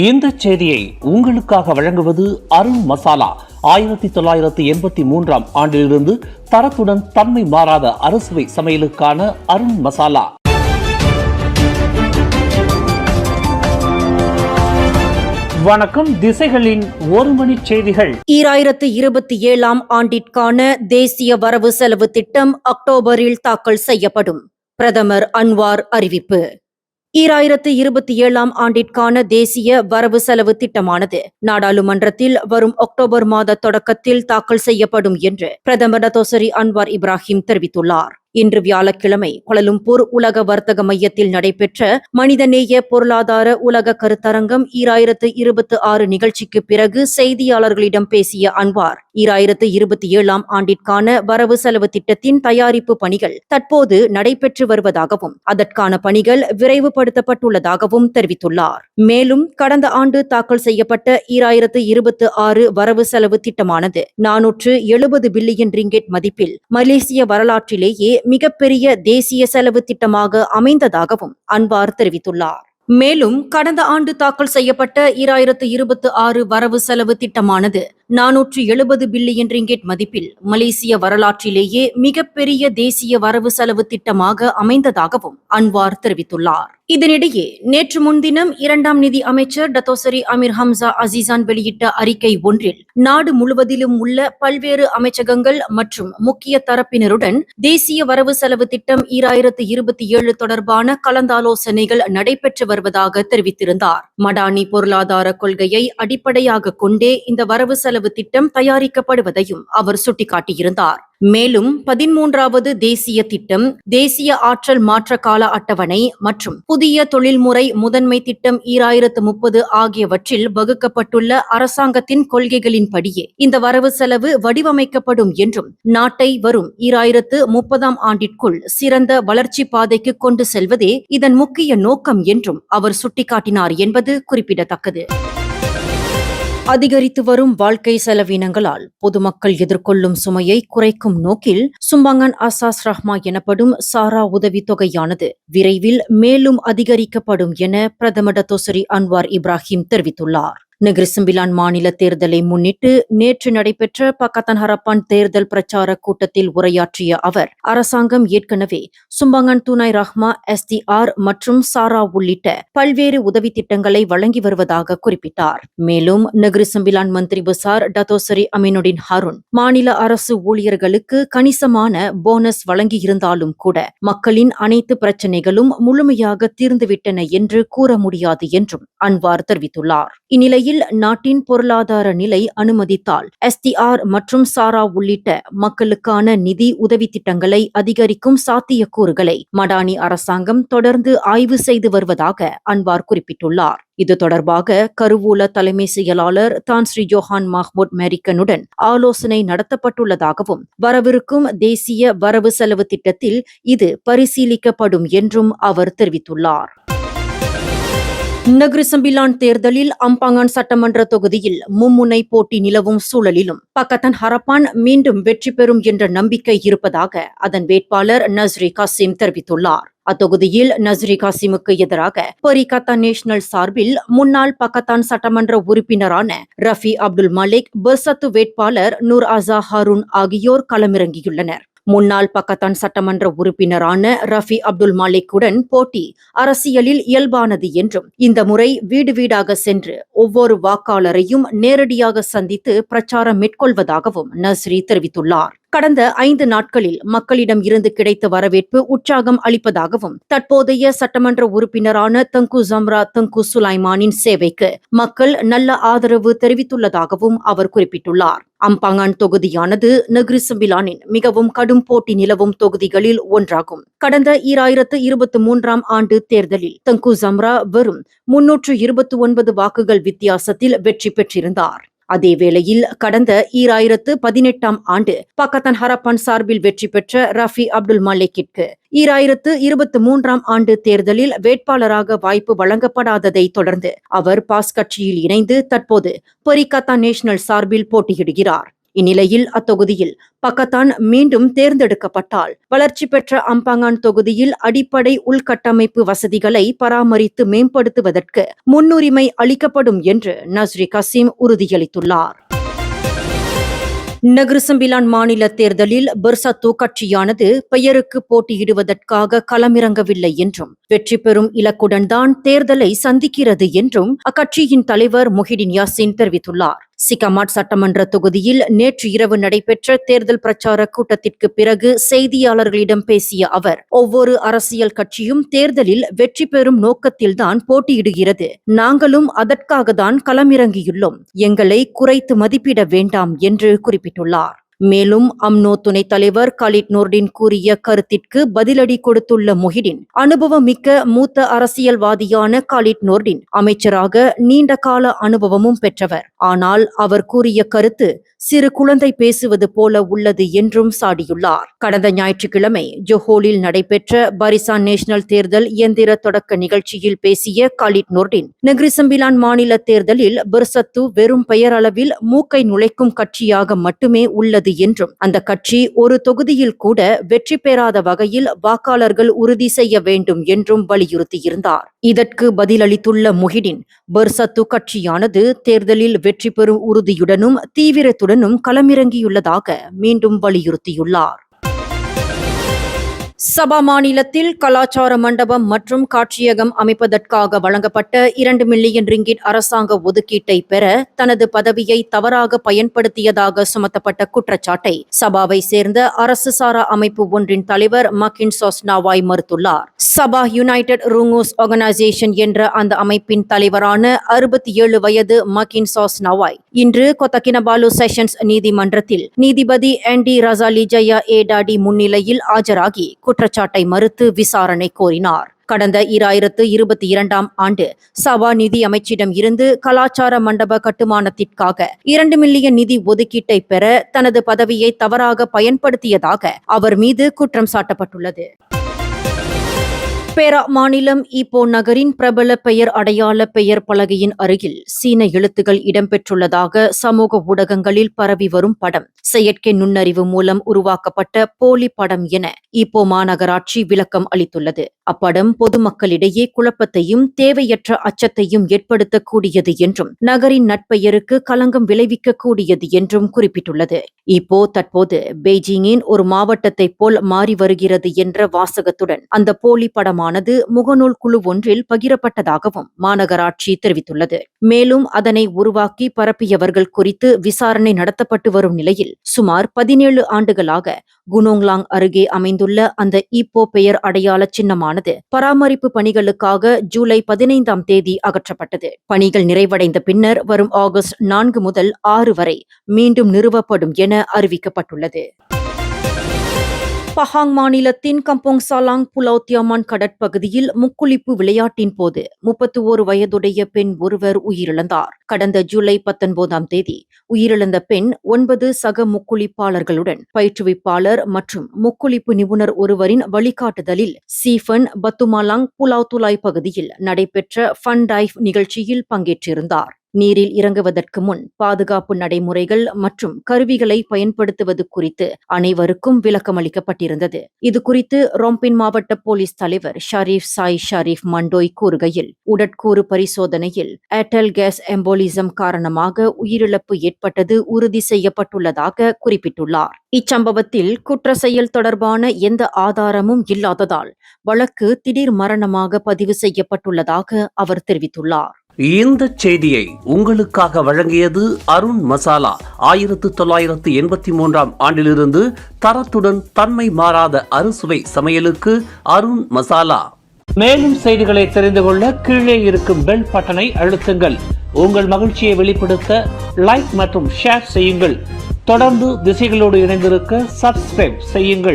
இந்த செய்தியை உங்களுக்காக வழங்குவது அருண் மசாலா. 1983 ஆண்டிலிருந்து தரத்துடன் தன்மை மாறாத அறுசுவை சமையலுக்கான அருண் மசாலா. வணக்கம். திசைகளின் ஒரு மணி செய்திகள். 2027 ஆண்டிற்கான தேசிய வரவு செலவு திட்டம் அக்டோபரில் தாக்கல் செய்யப்படும். பிரதமர் அன்வார் அறிவிப்பு. 2027 ஆண்டிற்கான தேசிய வரவு செலவு திட்டமானது நாடாளுமன்றத்தில் வரும் அக்டோபர் மாத தொடக்கத்தில் தாக்கல் செய்யப்படும் என்று பிரதமர் டத்தோசரி அன்வார் இப்ராஹிம் தெரிவித்துள்ளார். இன்று வியாழக்கிழமை கோலாலம்பூர் உலக வர்த்தக மையத்தில் நடைபெற்ற மனிதநேய பொருளாதார உலக கருத்தரங்கம் 2026 நிகழ்ச்சிக்கு பிறகு செய்தியாளர்களிடம் பேசிய அன்வார், 2027 ஆண்டிற்கான வரவு செலவு திட்டத்தின் தயாரிப்பு பணிகள் தற்போது நடைபெற்று வருவதாகவும் அதற்கான பணிகள் விரைவுபடுத்தப்பட்டுள்ளதாகவும் தெரிவித்துள்ளார். மேலும் கடந்த ஆண்டு தாக்கல் செய்யப்பட்ட 2026 வரவு செலவு திட்டமானது 470 பில்லியன் ரிங்கெட் மதிப்பில் மலேசிய வரலாற்றிலேயே மிகப்பெரிய தேசிய செலவு திட்டமாக அமைந்ததாகவும் அன்வார் தெரிவித்துள்ளார். மேலும் கடந்த ஆண்டு தாக்கல் செய்யப்பட்ட 2026 வரவு செலவு திட்டமானது 470 பில்லியன் ரிங்கெட் மதிப்பில் மலேசிய வரலாற்றிலேயே மிகப்பெரிய தேசிய வரவு செலவு திட்டமாக அமைந்ததாகவும் அன்வார் தெரிவித்துள்ளார். இதனிடையே நேற்று முன்தினம் 2ஆம் நிதி அமைச்சர் டத்தோசரி அமீர் ஹம்சா அசீசான் வெளியிட்ட அறிக்கை ஒன்றில் நாடு முழுவதிலும் உள்ள பல்வேறு அமைச்சகங்கள் மற்றும் முக்கிய தரப்பினருடன் தேசிய வரவு செலவு திட்டம் 2027 தொடர்பான கலந்தாலோசனைகள் நடைபெற்று வருவதாக தெரிவித்திருந்தார். மடானி பொருளாதார கொள்கையை அடிப்படையாக கொண்டே இந்த வரவு செலவு திட்டம் தயாரிக்கப்படுவதையும் அவர் சுட்டிக்காட்டியிருந்தார். மேலும் 13வது தேசிய திட்டம், தேசிய ஆற்றல் மாற்ற கால அட்டவணை மற்றும் புதிய தொழில்முறை முதன்மை திட்டம் 2030 ஆகியவற்றில் வகுக்கப்பட்டுள்ள அரசாங்கத்தின் கொள்கைகளின்படியே இந்த வரவு செலவு வடிவமைக்கப்படும் என்றும் நாட்டை வரும் 2030 ஆண்டிற்குள் சிறந்த வளர்ச்சி பாதைக்கு கொண்டு செல்வதே இதன் முக்கிய நோக்கம் என்றும் அவர் சுட்டிக்காட்டினார் என்பது குறிப்பிடத்தக்கது. அதிகரித்து வரும் வாழ்க்கை செலவினங்களால் பொதுமக்கள் எதிர்கொள்ளும் சுமையை குறைக்கும் நோக்கில் சும்பங்கன் அசாஸ் ரஹ்மா எனப்படும் சாரா உதவித்தொகையானது விரைவில் மேலும் அதிகரிக்கப்படும் என பிரதமர் டத்தோசரி அன்வார் இப்ராஹிம் தெரிவித்துள்ளார். நெகிரி செம்பிலான் மாநில தேர்தலை முன்னிட்டு நேற்று நடைபெற்ற பக்கத்தன் ஹரப்பான் தேர்தல் பிரச்சார கூட்டத்தில் உரையாற்றிய அவர், அரசாங்கம் ஏற்கனவே சும்பங்கன் துனாய் ரஹ்மா, SDR மற்றும் சாரா உள்ளிட்ட பல்வேறு உதவி திட்டங்களை வழங்கி வருவதாக குறிப்பிட்டார். மேலும் நெகிரி செம்பிலான் மந்திரி பசார் டத்தோசரி அமீனுடின் ஹாரூன் மாநில அரசு ஊழியர்களுக்கு கணிசமான போனஸ் வழங்கியிருந்தாலும் கூட மக்களின் அனைத்து பிரச்சினைகளும் முழுமையாக தீர்ந்துவிட்டன என்று கூற முடியாது என்றும் அன்வார் தெரிவித்துள்ளார். இந்நிலையில் நாட்டின் பொருளாதார நிலை அனுமதித்தால் SDR மற்றும் சாரா உள்ளிட்ட மக்களுக்கான நிதி உதவி திட்டங்களை அதிகரிக்கும் சாத்தியக்கூறுகளை மடானி அரசாங்கம் தொடர்ந்து ஆய்வு செய்து வருவதாக அன்வார் குறிப்பிட்டுள்ளார். இது தொடர்பாக கருவூல தலைமை செயலாளர் தான் ஸ்ரீ ஜோஹான் மஹ்மூத் மெரிக்கனுடன் ஆலோசனை நடத்தப்பட்டுள்ளதாகவும் வரவிருக்கும் தேசிய வரவு செலவு திட்டத்தில் இது பரிசீலிக்கப்படும் என்றும் அவர் தெரிவித்துள்ளார். நெகிரி செம்பிலான் தேர்தலில் அம்பாங்கன் சட்டமன்ற தொகுதியில் மும்முனை போட்டி நிலவும் சூழலிலும் பக்கத்தன் ஹரப்பான் மீண்டும் வெற்றி பெறும் என்ற நம்பிக்கை இருப்பதாக அதன் வேட்பாளர் நஸ்ரி காசிம் தெரிவித்துள்ளார். அத்தொகுதியில் நஸ்ரி காசிமுக்கு எதிராக பரிகத்தான் நேஷனல் சார்பில் முன்னாள் பக்கத்தான் சட்டமன்ற உறுப்பினரான ரஃபி அப்துல் மலிக், பெர்சத்து வேட்பாளர் நூர் அசா ஹாரூன் ஆகியோர் களமிறங்கியுள்ளனர். முன்னாள் பக்கத்தான் சட்டமன்ற உறுப்பினரான ரஃபி அப்துல் மலிக்குடன் போட்டி அரசியலில் இயல்பானது என்றும் இந்த முறை வீடு வீடாக சென்று ஒவ்வொரு வாக்காளரையும் நேரடியாக சந்தித்து பிரச்சாரம் மேற்கொள்வதாகவும் நஸ்ரி தெரிவித்துள்ளார். கடந்த 5 நாட்களில் மக்களிடம் இருந்து கிடைத்த வரவேற்பு உற்சாகம் அளிப்பதாகவும் தற்போதைய சட்டமன்ற உறுப்பினரான தங்கு ஜம்ரா தங்கு சுலைமானின் சேவைக்கு மக்கள் நல்ல ஆதரவு தெரிவித்துள்ளதாகவும் அவர் குறிப்பிட்டுள்ளார். அம்பாங்கன் தொகுதியானது நெகிரி செம்பிலானின் மிகவும் கடும் போட்டி நிலவும் தொகுதிகளில் ஒன்றாகும். கடந்த 2023 ஆண்டு தேர்தலில் தங்கு ஜம்ரா வெறும் 329 வாக்குகள் வித்தியாசத்தில் வெற்றி பெற்றிருந்தார். அதேவேளையில் கடந்த 2018 ஆண்டு பக்கத்தன் ஹரப்பான் சார்பில் வெற்றி பெற்ற ரஃபி அப்துல் மலிக்கிற்கு 2023 ஆண்டு தேர்தலில் வேட்பாளராக வாய்ப்பு வழங்கப்படாததை தொடர்ந்து அவர் பாஸ் கட்சியில் இணைந்து தற்போது பரிகத்தான் நேஷனல் சார்பில் போட்டியிடுகிறார். இந்நிலையில் அத்தொகுதியில் பக்கத்தான் மீண்டும் தேர்ந்தெடுக்கப்பட்டால் வளர்ச்சி பெற்ற அம்பாங்கான் தொகுதியில் அடிப்படை உள்கட்டமைப்பு வசதிகளை பராமரித்து மேம்படுத்துவதற்கு முன்னுரிமை அளிக்கப்படும் என்று நஸ்ரி கசீம் உறுதியளித்துள்ளார். நகர சம்பிலான் மாநில தேர்தலில் பெர்சத்து கட்சியானது பெயருக்கு போட்டியிடுவதற்காக களமிறங்கவில்லை என்றும் வெற்றி பெறும் இலக்குடன் தான் தேர்தலை சந்திக்கிறது என்றும் அக்கட்சியின் தலைவர் முஹிடின் யாசின் தெரிவித்துள்ளார். சிகமாட் சட்டமன்ற தொகுதியில் நேற்று இரவு நடைபெற்ற தேர்தல் பிரச்சார கூட்டத்திற்கு பிறகு செய்தியாளர்களிடம் பேசிய அவர், ஒவ்வொரு அரசியல் கட்சியும் தேர்தலில் வெற்றி பெறும் நோக்கத்தில்தான் போட்டியிடுகிறது. நாங்களும் அதற்காக தான் களமிறங்கியுள்ளோம். எங்களை குறைத்து மதிப்பிட வேண்டாம் என்று குறிப்பிட்டுள்ளார். மேலும் அம்னோ துணைத் தலைவர் காலித் நூர்டின் கூறிய கருத்திற்கு பதிலடி கொடுத்துள்ள முஹிடின், அனுபவமிக்க மூத்த அரசியல்வாதியான காலித் நூர்டின் அமைச்சராக நீண்ட கால அனுபவமும் பெற்றவர். ஆனால் அவர் கூறிய கருத்து சிறு குழந்தை பேசுவது போல உள்ளது என்றும் சாடியுள்ளார். கடந்த ஞாயிற்றுக்கிழமை ஜொஹோலில் நடைபெற்ற பரிசான் நேஷனல் தேர்தல் இயந்திர தொடக்க நிகழ்ச்சியில் பேசிய காலித் நூர்டின், நகரி சம்பிலான் மாநில தேர்தலில் பெர்சத்து வெறும் பெயரளவில் மூக்கை நுழைக்கும் கட்சியாக மட்டுமே உள்ளது என்றும் அந்த கட்சி ஒரு தொகுதியில் கூட வெற்றி பெறாத வகையில் வாக்காளர்கள் உறுதி செய்ய வேண்டும் என்றும் வலியுறுத்தியிருந்தார். இதற்கு பதிலளித்துள்ள முஹிடின், பெர்சத்து கட்சியானது தேர்தலில் வெற்றி பெறும் உறுதியுடனும் தீவிரத்துடனும் களமிறங்கியுள்ளதாக மீண்டும் வலியுறுத்தியுள்ளார். சபா மாநிலத்தில் கலாச்சார மண்டபம் மற்றும் காட்சியகம் அமைப்பதற்காக வழங்கப்பட்ட 2 மில்லியன் ரிங்கிட் அரசாங்க ஒதுக்கீட்டை பெற தனது பதவியை தவறாக பயன்படுத்தியதாக சுமத்தப்பட்ட குற்றச்சாட்டை சபாவை சேர்ந்த அரசு சாரா அமைப்பு ஒன்றின் தலைவர் மக்கின் சோஸ்னாவாய் மறுத்துள்ளார். சபா யுனைடெட் ரூங்கோஸ் ஆர்கனைசேஷன் என்ற அந்த அமைப்பின் தலைவரான 67 வயது மக்கின் சோஸ்னாவாய் இன்று கொத்தகினபாலு செஷன்ஸ் நீதிமன்றத்தில் நீதிபதி ஆண்டி ரசாலி ஜயா ஏடாடி முன்னிலையில் ஆஜராகி குற்றச்சாட்டை மறுத்து விசாரணை கோரினார். கடந்த 2022ஆம் ஆண்டு சபா நிதி அமைச்சிடம் இருந்து கலாச்சார மண்டப கட்டுமானத்திற்காக 2 மில்லியன் நிதி ஒதுக்கீட்டை பெற தனது பதவியை தவறாக பயன்படுத்தியதாக அவர் மீது குற்றம் சாட்டப்பட்டுள்ளது. பேரா மாநிலம் ஈப்போ நகரின் பிரபல பெயர் அடையாள பெயர் பலகையின் அருகில் சீன எழுத்துகள் இடம்பெற்றுள்ளதாக சமூக ஊடகங்களில் பரவி வரும் படம் செயற்கை நுண்ணறிவு மூலம் உருவாக்கப்பட்ட போலி படம் என ஈப்போ மாநகராட்சி விளக்கம் அளித்துள்ளது. அப்படம் பொதுமக்களிடையே குழப்பத்தையும் தேவையற்ற அச்சத்தையும் ஏற்படுத்தக்கூடியது என்றும் நகரின் நட்பெயருக்கு களங்கம் விளைவிக்கக்கூடியது என்றும் குறிப்பிட்டுள்ளது. ஈப்போ தற்போது பெய்ஜிங்கின் ஒரு மாவட்டத்தை போல் மாறி வருகிறது என்ற வாசகத்துடன் அந்த போலி படமானது முகநூல் குழு ஒன்றில் பகிரப்பட்டதாகவும் மாநகராட்சி தெரிவித்துள்ளது. மேலும் அதனை உருவாக்கி பரப்பியவர்கள் குறித்து விசாரணை நடத்தப்பட்டு வரும் நிலையில் சுமார் 17 ஆண்டுகளாக குனோங்லாங் அருகே அமைந்துள்ள அந்த ஈப்போ பெயர் அடையாள சின்னமானது பராமரிப்பு பணிகளுக்காக ஜூலை 15ஆம் தேதி அகற்றப்பட்டது. பணிகள் நிறைவடைந்த பின்னர் வரும் ஆகஸ்ட் 4 முதல் 6 வரை மீண்டும் நிறுவப்படும் என அறிவிக்கப்பட்டுள்ளது. பஹாங் மாநிலத்தின் கம்போங் சாலாங் புலாவ் தியாமான் கடற்பகுதியில் முக்குளிப்பு விளையாட்டின் போது 31 வயதுடைய பெண் ஒருவர் உயிரிழந்தார். கடந்த ஜூலை 19ஆம் தேதி உயிரிழந்த பெண் 9 சக முக்குளிப்பாளர்களுடன் பயிற்றுவிப்பாளர் மற்றும் முக்குளிப்பு நிபுணர் ஒருவரின் வழிகாட்டுதலில் சீஃபன் பத்துமாலாங் புலாவ் துலாய் பகுதியில் நடைபெற்ற ஃபன் டைவ் நிகழ்ச்சியில் பங்கேற்றிருந்தார். நீரில் இறங்குவதற்கு முன் பாதுகாப்பு நடைமுறைகள் மற்றும் கருவிகளை பயன்படுத்துவது குறித்து அனைவருக்கும் விளக்கமளிக்கப்பட்டிருந்தது. இது குறித்து ரொம்பின் மாவட்ட போலீஸ் தலைவர் ஷரீப் சாய் ஷரீப் மண்டோய் கூறுகையில், உடற்கூறு பரிசோதனையில் ஏர்டெல் கேஸ் எம்போலிசம் காரணமாக உயிரிழப்பு ஏற்பட்டது உறுதி செய்யப்பட்டுள்ளதாக குறிப்பிட்டுள்ளார். இச்சம்பவத்தில் குற்ற செயல் தொடர்பான எந்த ஆதாரமும் இல்லாததால் வழக்கு திடீர் மரணமாக பதிவு செய்யப்பட்டுள்ளதாக அவர் தெரிவித்துள்ளார். இந்த செய்தியை உங்களுக்காக வழங்கியது அருண் மசாலா. 1983ஆம் ஆண்டிலிருந்து தரத்துடன் தன்மை மாறாத அறுசுவை சமையலுக்கு அருண் மசாலா. மேலும் செய்திகளை தெரிந்து கொள்ள கீழே இருக்கும் பெல் பட்டனை அழுத்துங்கள். உங்கள் மகிழ்ச்சியை வெளிப்படுத்த லைக் மற்றும் ஷேர் செய்யுங்கள். தொடர்ந்து திசைகளோடு இணைந்திருக்க சப்ஸ்கிரைப் செய்யுங்கள்.